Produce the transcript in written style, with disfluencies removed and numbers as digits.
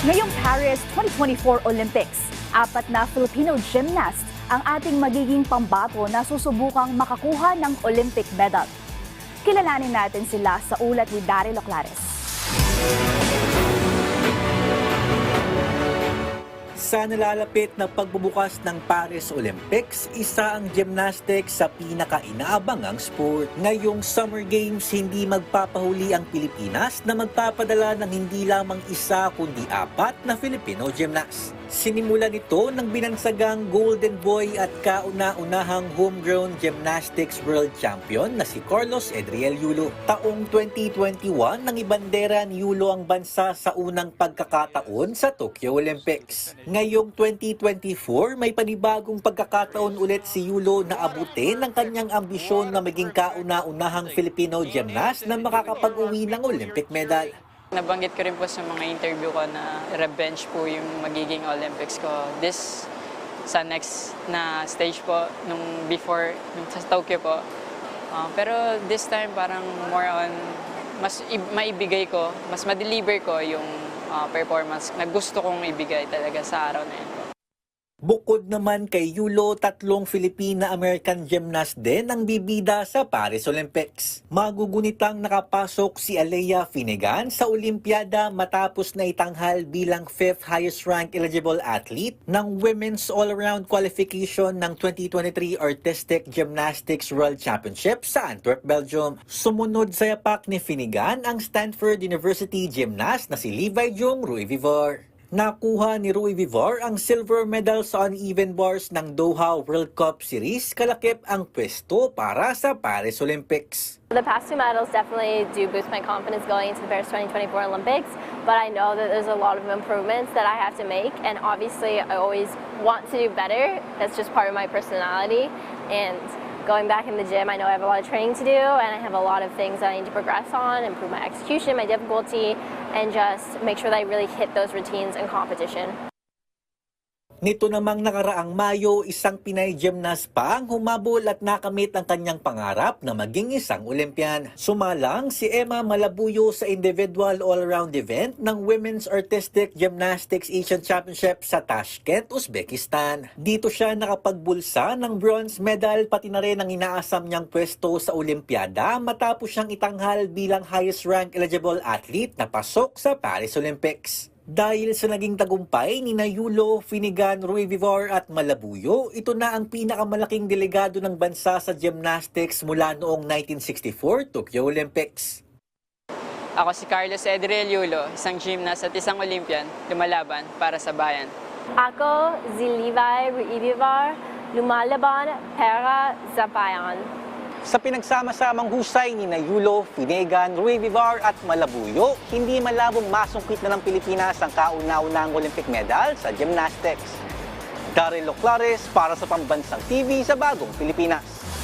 Ngayong Paris 2024 Olympics, 4 na Filipino gymnasts ang ating magiging pambato na susubukang makakuha ng Olympic medal. Kilalanin natin sila sa ulat ni Daryl Oclares. Sa nalalapit na pagbubukas ng Paris Olympics, isa ang gymnastics sa pinaka-inaabangang sport. Ngayong Summer Games, hindi magpapahuli ang Pilipinas na magpapadala ng hindi lamang isa kundi 4 na Filipino gymnasts. Sinimulan ito ng binansagang Golden Boy at kauna-unahang homegrown gymnastics world champion na si Carlos Edriel Yulo. Taong 2021 nang ibandera ni Yulo ang bansa sa unang pagkakataon sa Tokyo Olympics. Ngayong 2024, may panibagong pagkakataon ulit si Yulo na abutin ang kanyang ambisyon na maging kauna-unahang Filipino gymnast na makakapag-uwi ng Olympic medal. Nabanggit ko rin po sa mga interview ko na revenge po yung magiging Olympics ko. Sa next na stage po, nung sa Tokyo po. Pero this time parang more on, mas maibigay ko, mas ma-deliver ko yung performance na gusto kong ibigay talaga sa araw na yun. Bukod naman kay Yulo, 3 Filipina-American gymnast din ang bibida sa Paris Olympics. Magugunitang nakapasok si Alea Finnegan sa Olimpiada matapos na itanghal bilang 5th highest rank eligible athlete ng Women's All-Around Qualification ng 2023 Artistic Gymnastics World Championship sa Antwerp, Belgium. Sumunod sa yapak ni Finnegan ang Stanford University gymnast na si Levi Jung Ruivivar. Nakuha ni Ruivivar ang silver medal sa uneven bars ng Doha World Cup Series, kalakip ang pwesto para sa Paris Olympics. The past 2 medals definitely do boost my confidence going into the Paris 2024 Olympics, but I know that there's a lot of improvements that I have to make, and obviously I always want to do better. That's just part of my personality, and going back in the gym, I know I have a lot of training to do, and I have a lot of things that I need to progress on, improve my execution, my difficulty, and just make sure that I really hit those routines in competition. Nito namang nakaraang Mayo, isang Pinay gymnast pa ang humabol at nakamit ang kanyang pangarap na maging isang Olympian. Sumalang si Emma Malabuyo sa individual all-around event ng Women's Artistic Gymnastics Asian Championship sa Tashkent, Uzbekistan. Dito siya nakapagbulsa ng bronze medal pati na rin ang inaasam niyang pwesto sa Olympiada matapos siyang itanghal bilang highest rank eligible athlete na pasok sa Paris Olympics. Dahil sa naging tagumpay ni Yulo, Finnegan, Ruivivar at Malabuyo, ito na ang pinakamalaking delegado ng bansa sa gymnastics mula noong 1964 Tokyo Olympics. Ako si Carlos Edriel Yulo, isang gymnast at isang Olympian, lumalaban para sa bayan. Ako, si Levi Ruivivar, lumalaban para sa bayan. Sa pinagsama-samang husay ni Yulo, Finnegan, Ruivivar at Malabuyo, hindi malabong masungkit na ng Pilipinas ang kauna-unahang Olympic medal sa gymnastics. Daryl Oclares para sa Pambansang TV sa Bagong Pilipinas.